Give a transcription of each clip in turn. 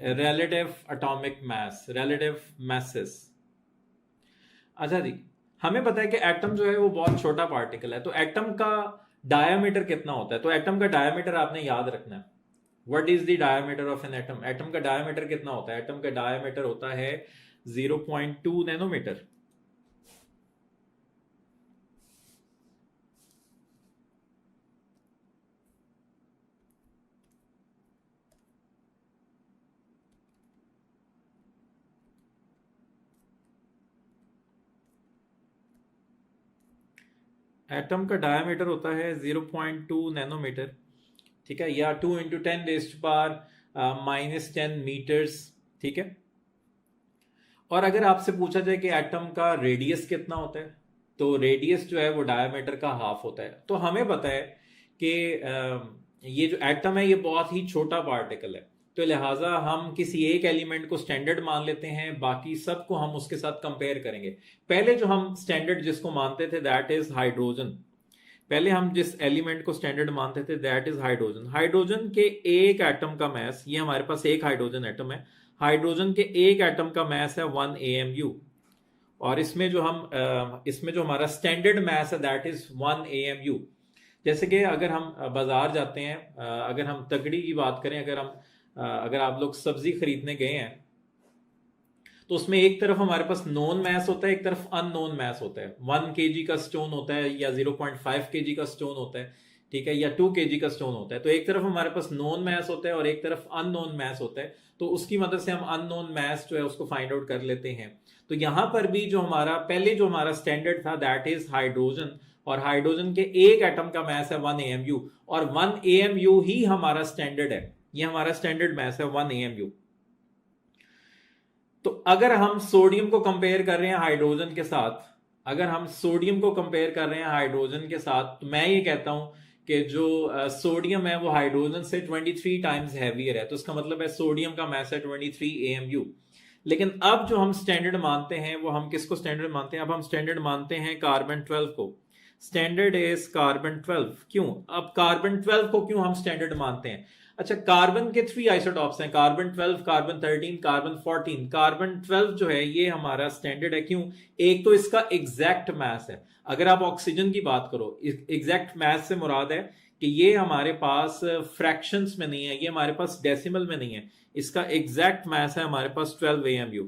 relative atomic mass, relative masses। अच्छा जी, हमें पता है कि एटम जो है वो बहुत छोटा पार्टिकल है, तो एटम का डायमीटर कितना होता है? तो एटम का डायमीटर आपने याद रखना है। What is the diameter of an atom? Atom का डायमीटर कितना होता है? एटम का डायमीटर होता है 0.2 नैनोमीटर। एटम का डायमीटर होता है 0.2 नैनोमीटर, ठीक है, या 2 × 10⁻⁻10 मीटर्स, ठीक है। और अगर आपसे पूछा जाए कि एटम का रेडियस कितना होता है, तो रेडियस जो है वो डायमीटर का हाफ होता है। तो हमें पता है कि ये जो एटम है ये बहुत ही छोटा पार्टिकल है, तो लिहाजा हम किसी एक एलिमेंट को स्टैंडर्ड मान लेते हैं, बाकी सब को हम उसके साथ कंपेयर करेंगे। पहले जो हम स्टैंडर्ड जिसको मानते थे दैट इज हाइड्रोजन। पहले हम जिस एलिमेंट को स्टैंडर्ड मानते थे दैट इज हाइड्रोजन। हाइड्रोजन के एक एटम का मैस, ये हमारे पास एक हाइड्रोजन एटम है, हाइड्रोजन के एक एटम का मैस है 1 AMU। और इसमें जो हमारा स्टैंडर्ड मैस है दैट इज 1 AMU। जैसे कि अगर हम बाजार जाते हैं, अगर हम तगड़ी की बात करें, अगर आप लोग सब्जी खरीदने गए हैं, तो उसमें एक तरफ हमारे पास नोन मैस होता है, एक तरफ अननोन मैस होता है। 1 kg का स्टोन होता है, या 0.5 kg का स्टोन होता है, ठीक है, या 2 kg का स्टोन होता है। तो एक तरफ हमारे पास नोन मैस होता है और एक तरफ अननोन मैस होता है। तो उसकी मदद से हम अननोन मैस जो है उसको फाइंड आउट कर लेते हैं। तो यहां पर भी जो हमारा स्टैंडर्ड था दैट इज हाइड्रोजन, और हाइड्रोजन के एक एटम का मैस है 1 AMU, और 1 AMU ही हमारा स्टैंडर्ड है। ये हमारा स्टैंडर्ड मैस है 1 AMU। तो अगर हम सोडियम को कंपेयर कर रहे हैं हाइड्रोजन के साथ, तो मैं ये कहता हूं कि जो सोडियम है वो हाइड्रोजन से 23 टाइम्स हैवियर है। तो इसका मतलब है सोडियम का मैस है 23 AMU। लेकिन अब जो हम स्टैंडर्ड मानते हैं वो हम किसको स्टैंडर्ड मानते हैं? अब हम स्टैंडर्ड मानते हैं कार्बन 12 को। Standard is carbon 12। क्यों? अब कार्बन 12 को क्यों हम स्टैंडर्ड मानते हैं? अच्छा, कार्बन के 3 आइसोटॉप्स हैं, कार्बन 12, कार्बन 13, कार्बन 14। कार्बन 12 जो है ये हमारा स्टैंडर्ड है। क्यों? एक तो इसका एग्जैक्ट मैस है। अगर आप ऑक्सीजन की बात करो, एग्जैक्ट मैस से मुराद है कि ये हमारे पास फ्रैक्शंस में नहीं है, ये हमारे पास डेसिमल में नहीं है। इसका एग्जैक्ट मैस है हमारे पास 12 AMU।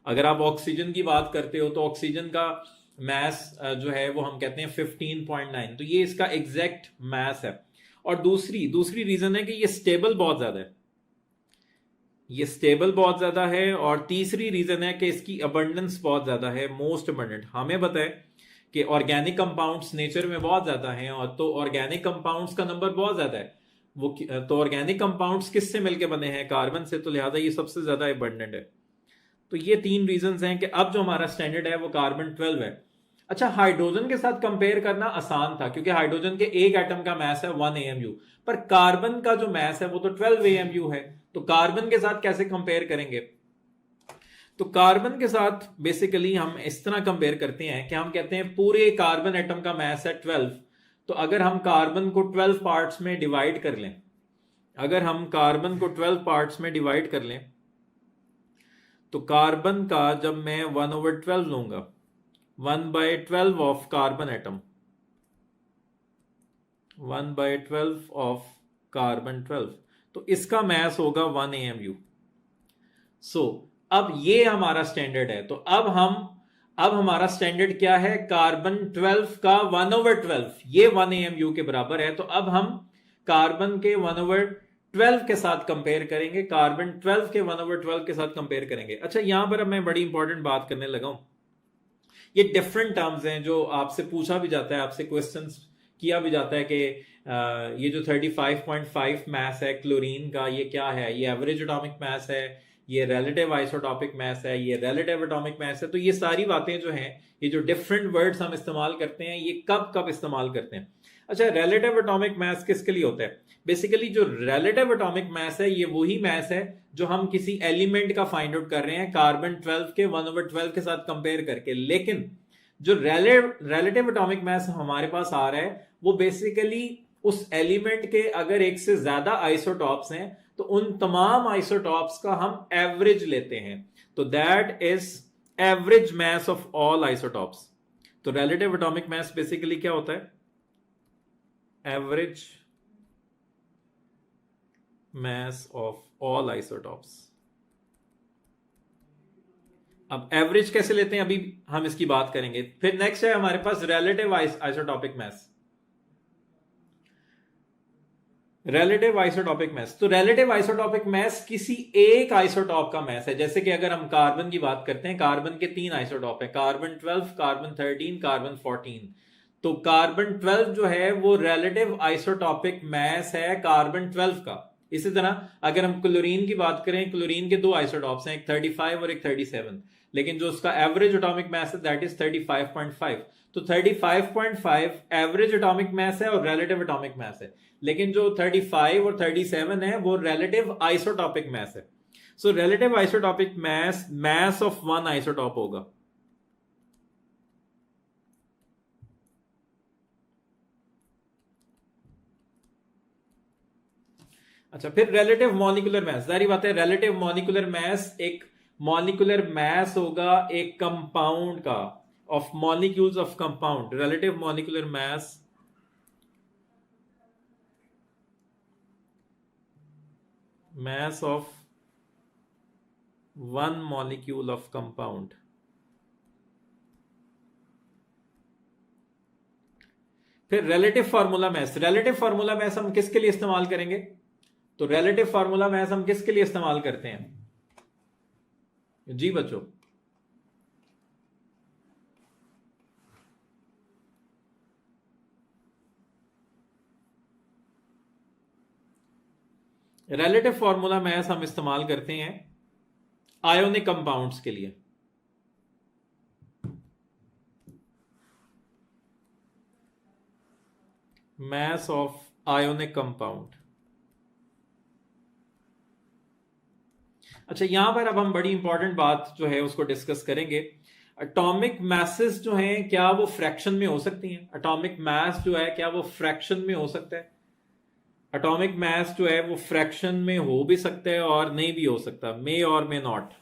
अगर आप ऑक्सीजन की बात करते हो तो ऑक्सीजन का मैस जो है वो हम कहते हैं 15.9। तो ये इसका एग्जैक्ट मैस है। और दूसरी रीजन है कि ये स्टेबल बहुत ज्यादा है, और तीसरी रीजन है कि इसकी अबंडेंस बहुत ज्यादा है, मोस्ट अबंडेंट। हमें पता है कि ऑर्गेनिक कंपाउंड्स नेचर में बहुत ज्यादा हैं, और तो ऑर्गेनिक कंपाउंड्स का नंबर बहुत ज्यादा है। तो ऑर्गेनिक कंपाउंड्स किससे मिलके बने हैं? कार्बन से। तो लिहाजा ये सबसे ज्यादा अबंडेंट है। तो ये 3 रीजंस हैं कि अब जो हमारा स्टैंडर्ड है वो कार्बन 12 है। अच्छा, हाइड्रोजन के साथ कंपेयर करना आसान था क्योंकि हाइड्रोजन के एक एटम का मैस है 1 AMU, पर कार्बन का जो मैस है वो तो 12 AMU है। तो कार्बन के साथ कैसे कंपेयर करेंगे? तो कार्बन के साथ बेसिकली हम इस तरह कंपेयर करते हैं कि हम कहते हैं पूरे कार्बन एटम का मैस है 12। तो अगर हम कार्बन को 12 पार्ट्स में डिवाइड कर लें, तो कार्बन का जब मैं 1/12 लूंगा, 1/12 of carbon atom, 1/12 of carbon 12, तो इसका मैस होगा 1 AMU। सो अब ये हमारा स्टैंडर्ड है। तो अब हमारा स्टैंडर्ड क्या है? कार्बन 12 का 1/12, ये 1 AMU के बराबर है। तो अब हम कार्बन के 1/12 के साथ कंपेयर करेंगे, कार्बन 12 के 1/12 के साथ कंपेयर करेंगे। अच्छा, यहां पर अब मैं बड़ी इंपॉर्टेंट बात करने लगा हूं। ये डिफरेंट टर्म्स हैं जो आपसे पूछा भी जाता है, आपसे क्वेश्चंस किया भी जाता है कि ये जो 35.5 मैस है क्लोरीन का, ये क्या है? ये एवरेज एटॉमिक मैस है, ये रिलेटिव आइसोटॉपिक मैस है, ये रिलेटिव एटॉमिक मैस है। तो ये सारी बातें जो हैं, ये जो डिफरेंट वर्ड्स हम इस्तेमाल करते हैं, ये कब कब इस्तेमाल करते हैं? अच्छा, रिलेटिव एटॉमिक मैस किसके लिए होता है? बेसिकली जो रिलेटिव एटॉमिक मैस है ये वही मैस है जो हम किसी एलिमेंट का फाइंड आउट कर रहे हैं कार्बन 12 के 1/12 के साथ कंपेयर करके। लेकिन जो रिलेटिव एटॉमिक मैस हमारे पास आ रहा है वो बेसिकली उस एलिमेंट के अगर एक से ज्यादा आइसोटॉप्स हैं तो उन तमाम आइसोटॉप्स का हम एवरेज लेते हैं, तो that is average mass of all isotopes. तो रिलेटिव एटॉमिक मास बेसिकली क्या होता है? Average mass of all isotopes. अब एवरेज कैसे लेते हैं अभी हम इसकी बात करेंगे। फिर नेक्स्ट है हमारे पास रिलेटिव आइसोटॉपिक मास। रिलेटिव आइसोटॉपिक मास, तो रिलेटिव आइसोटॉपिक मास किसी एक आइसोटॉप का मास है। जैसे कि अगर हम कार्बन की बात करते हैं, कार्बन के 3 आइसोटॉप है, कार्बन 12, कार्बन 13, कार्बन 14। तो कार्बन 12 जो है वो रिलेटिव आइसोटॉपिक मास है कार्बन 12 का। इसी तरह अगर हम क्लोरीन की बात करें, क्लोरीन के 2 आइसोटॉप्स हैं, एक 35 और एक 37, लेकिन जो उसका एवरेज एटॉमिक मास है दैट इज 35.5। तो 35.5 एवरेज एटॉमिक मास है और रिलेटिव एटॉमिक मास है, लेकिन जो 35 और 37 है वो रिलेटिव आइसोटॉपिक मास है। So relative isotopic mass mass of one isotope होगा। अच्छा, फिर रिलेटिव मॉलिक्यूलर मास, जारी बात है रिलेटिव मॉलिक्यूलर मास एक मॉलिक्यूलर मास होगा एक कंपाउंड का, of molecules of compound. Relative molecular mass mass of one molecule of compound। फिर relative formula mass, relative formula mass हम किसके लिए इस्तेमाल करेंगे? तो रिलेटिव फार्मूला मैस हम किसके लिए इस्तेमाल करते हैं जी बच्चों? रिलेटिव फार्मूला मैस हम इस्तेमाल करते हैं आयोनिक कंपाउंड्स के लिए। mass of ionic compound। अच्छा, यहां पर अब हम बड़ी इंपॉर्टेंट बात जो है उसको डिस्कस करेंगे। एटॉमिक मैसेस जो हैं क्या वो फ्रैक्शन में हो सकती हैं? एटॉमिक मास जो है क्या वो फ्रैक्शन में हो सकता है? एटॉमिक मास जो है वो फ्रैक्शन में हो भी सकता है और नहीं भी हो सकता, मे और मे नॉट।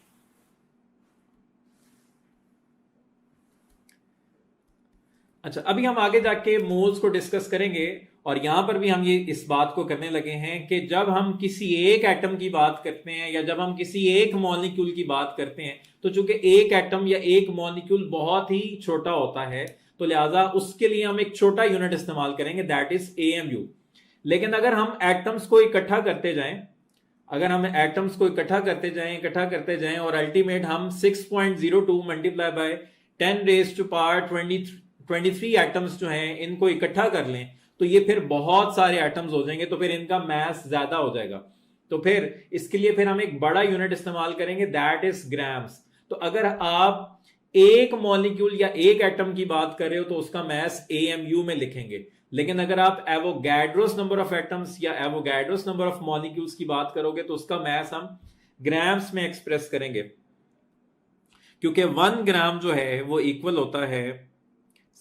अच्छा, अभी हम आगे जाके मोल्स को डिस्कस करेंगे और यहां पर भी हम ये इस बात को करने लगे हैं कि जब हम किसी एक एटम की बात करते हैं या जब हम किसी एक मॉलिक्यूल की बात करते हैं, तो चूंकि एक एटम या एक मॉलिक्यूल बहुत ही छोटा होता है तो लिहाजा उसके लिए हम एक छोटा यूनिट इस्तेमाल करेंगे, दैट इज AMU। लेकिन अगर हम एटम्स को इकट्ठा करते जाएं, अगर हम एटम्स को इकट्ठा करते जाएं और अल्टीमेट हम 6.02 multiply by 10 raise to power 23 atoms जो हैं इनको इकट्ठा कर लें तो ये फिर बहुत सारे एटम्स हो जाएंगे, तो फिर इनका मास ज्यादा हो जाएगा। तो फिर इसके लिए फिर हम एक बड़ा यूनिट इस्तेमाल करेंगे, दैट इज ग्राम्स। तो अगर आप एक मॉलिक्यूल या एक एटम की बात कर रहे हो तो उसका मास AMU में लिखेंगे, लेकिन अगर आप एवोगैड्रोस नंबर ऑफ एटम्स या एवोगैड्रोस नंबर ऑफ मॉलिक्यूल्स की बात करोगे तो उसका मास हम ग्राम्स में एक्सप्रेस करेंगे, क्योंकि 1 ग्राम जो है वो इक्वल होता है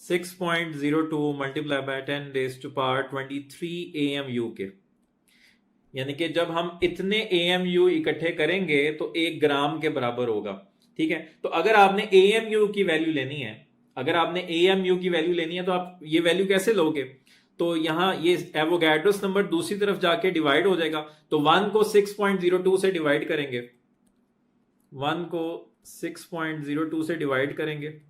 6.02 multiply by 10 raise to power 23 AMU के। यानी कि जब हम इतने AMU इकट्ठे करेंगे तो 1 ग्राम के बराबर होगा। ठीक है, तो अगर आपने AMU की वैल्यू लेनी है, अगर आपने AMU की वैल्यू लेनी है तो आप ये वैल्यू कैसे लोगे? तो यहां ये एवोगैड्रोस नंबर दूसरी तरफ जाके डिवाइड हो जाएगा, तो 1 को 6.02 से डिवाइड करेंगे, 1 को 6.02 से डिवाइड करेंगे।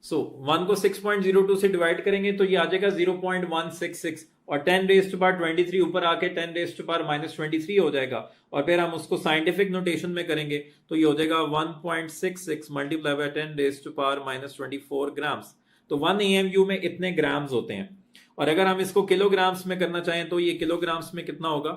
सो 1 को 6.02 से डिवाइड करेंगे तो ये आ जाएगा 0.166 और 10 रेज टू पावर 23 ऊपर आके 10 रेज टू पावर -23 हो जाएगा, और फिर हम उसको साइंटिफिक नोटेशन में करेंगे तो ये हो जाएगा 1.66 multiply by 10 raise to power -24 grams. तो 1 AMU में इतने ग्राम्स होते हैं, और अगर हम इसको किलोग्राम्स में करना चाहें तो ये किलोग्राम्स में कितना होगा?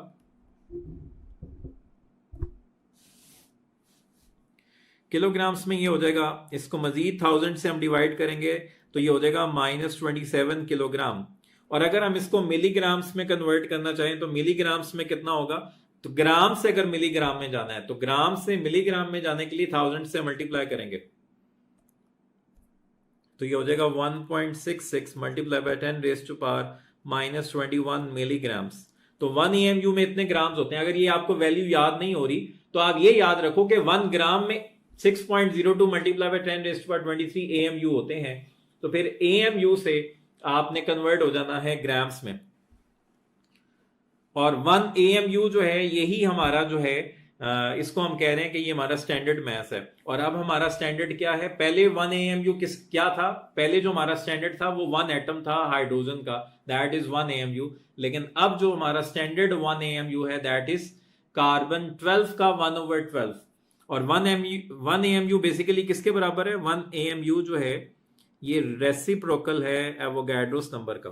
किलोग्राम्स में ये हो जाएगा, इसको मजीद 1000 से हम डिवाइड करेंगे तो ये हो जाएगा -27 किलोग्राम। और अगर हम इसको मिलीग्राम्स में कन्वर्ट करना चाहें तो मिलीग्राम्स में कितना होगा? तो ग्राम से अगर मिलीग्राम में जाना है तो ग्राम से मिलीग्राम में जाने के लिए 1000 से मल्टीप्लाई करेंगे। तो ये हो जाएगा 1.66 मल्टीप्लाई बाय 10⁻⁻21 मिलीग्राम्स। तो 1 AMU में इतने ग्राम्स होते हैं। अगर ये आपको वैल्यू याद नहीं हो रही तो आप ये याद रखो कि 1 ग्राम में 6.02 मल्टीप्लाई बाय 10⁻23 AMU होते हैं। तो फिर AMU से आपने कन्वर्ट हो जाना है ग्राम्स में, और 1 AMU जो है यही हमारा जो है इसको हम कह रहे हैं कि ये हमारा स्टैंडर्ड मैथ है। और अब हमारा स्टैंडर्ड क्या है? पहले 1 AMU क्या था? पहले जो हमारा स्टैंडर्ड था वो 1 एटम था हाइड्रोजन का, दैट इज 1 AMU। लेकिन अब जो हमारा स्टैंडर्ड 1 AMU है दैट इज कार्बन 12 का 1/12। और 1 AMU बेसिकली किसके बराबर है? 1 AMU जो है ये रेसिप्रोकल है एवोगैड्रोस नंबर का।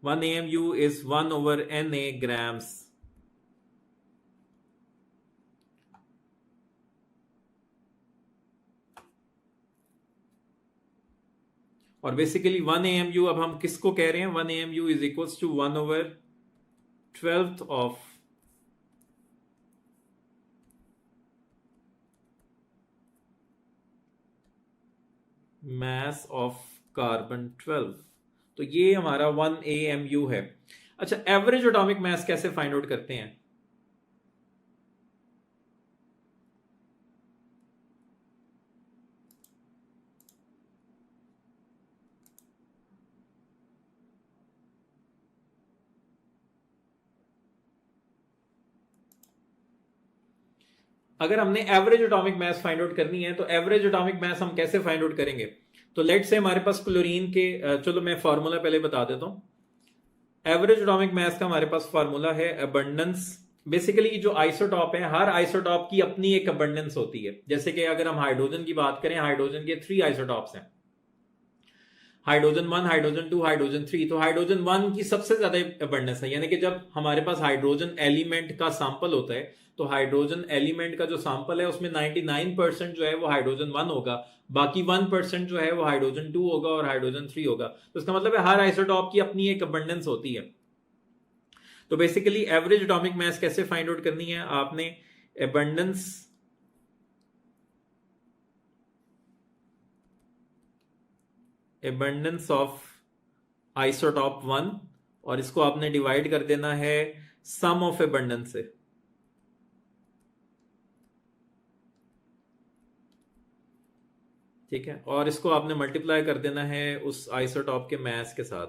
1 AMU is 1/Na grams। और बेसिकली 1 AMU अब हम किसको कह रहे हैं? 1 AMU is equals to 1/12 of mass of carbon 12। तो ये हमारा 1 AMU है। अच्छा, एवरेज एटॉमिक मास कैसे फाइंड आउट करते हैं? अगर हमने average atomic mass find out करनी है तो एवरेज एटॉमिक मास हम कैसे फाइंड आउट करेंगे? तो लेट से हमारे पास क्लोरीन के चलो मैं फॉर्मूला पहले बता देता हूं। एवरेज एटॉमिक मास का हमारे पास फॉर्मूला है अबंडेंस। बेसिकली जो आइसोटॉप है, हर आइसोटॉप की अपनी एक अबंडेंस होती है। जैसे कि अगर हम हाइड्रोजन की बात करें, हाइड्रोजन के 3 आइसोटॉप्स हैं, हाइड्रोजन 1, हाइड्रोजन 2, हाइड्रोजन 3। तो हाइड्रोजन 1 की सबसे ज्यादा अबंडेंस है, यानी कि जब हमारे पास हाइड्रोजन एलिमेंट का सैंपल होता है तो हाइड्रोजन एलिमेंट का जो सैंपल है उसमें 99% जो है वो हाइड्रोजन 1 होगा, बाकी 1% जो है वो हाइड्रोजन 2 होगा और हाइड्रोजन 3 होगा। तो इसका मतलब है हर आइसोटॉप की अपनी एक अबंडेंस होती है। तो बेसिकली एवरेज एटॉमिक मास कैसे फाइंड आउट करनी है? आपने अबंडेंस ऑफ आइसोटॉप 1 और इसको आपने डिवाइड कर देना है सम ऑफ अबंडेंस से। ठीक है, और इसको आपने मल्टीप्लाई कर देना है उस आइसोटॉप के मास के साथ।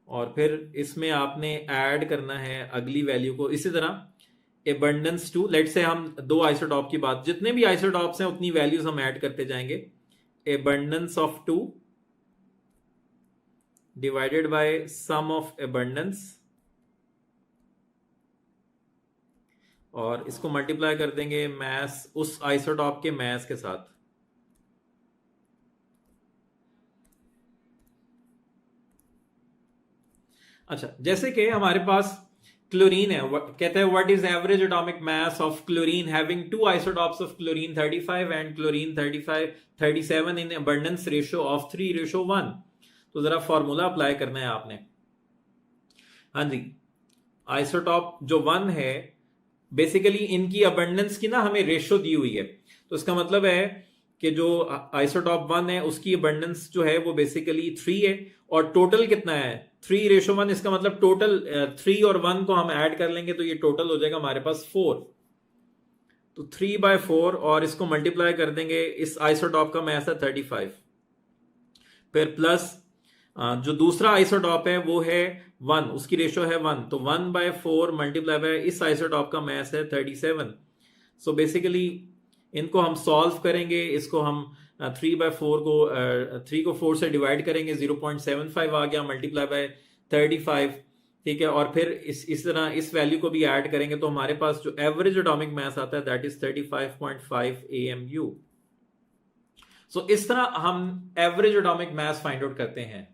और फिर इसमें आपने ऐड करना है अगली वैल्यू को। इसी तरह अबंडेंस 2, लेट से हम 2 आइसोटॉप की बात, जितने भी आइसोटॉप्स हैं उतनी वैल्यूज हम ऐड करते जाएंगे। Abundance of 2 divided by sum of abundance, और इसको मल्टीप्लाई कर देंगे मास उस आइसोटॉप के मास के साथ। अच्छा, जैसे कि हमारे पास क्लोरीन है, कहते हैं what is average atomic mass of chlorine having 2 isotopes of chlorine 35 and chlorine 37 in abundance ratio of 3:1। तो जरा फॉर्मूला अप्लाई करना है आपने। हाँ जी, आइसोटॉप जो 1 है, बेसिकली इनकी अबंडेंस की ना हमें रेशियो दी हुई है। तो इसका मतलब है कि जो आइसोटॉप 1 है उसकी अबंडेंस जो है वो बेसिकली 3 है, और टोटल कितना है? 3:1। इसका मतलब टोटल 3 और 1 को हम ऐड कर लेंगे तो ये टोटल हो जाएगा हमारे पास 4। तो 3/4 और इसको मल्टीप्लाई कर देंगे, इस आइसोटॉप का मास है 35, फिर प्लस जो दूसरा आइसोटॉप है वो है 1, उसकी रेशियो है 1, तो 1/4 मल्टीप्लाई बाय इस आइसोटॉप का मास है 37। सो बेसिकली इनको हम सॉल्व करेंगे, इसको हम 3/4 को 3 को 4 से डिवाइड करेंगे, 0.75 आ गया मल्टीप्लाई बाय 35। ठीक है, और फिर इस तरह इस वैल्यू को भी ऐड करेंगे तो हमारे पास जो एवरेज एटॉमिक मास आता है दैट इज 35.5 AMU। सो इस तरह हम average atomic mass find out करते हैं।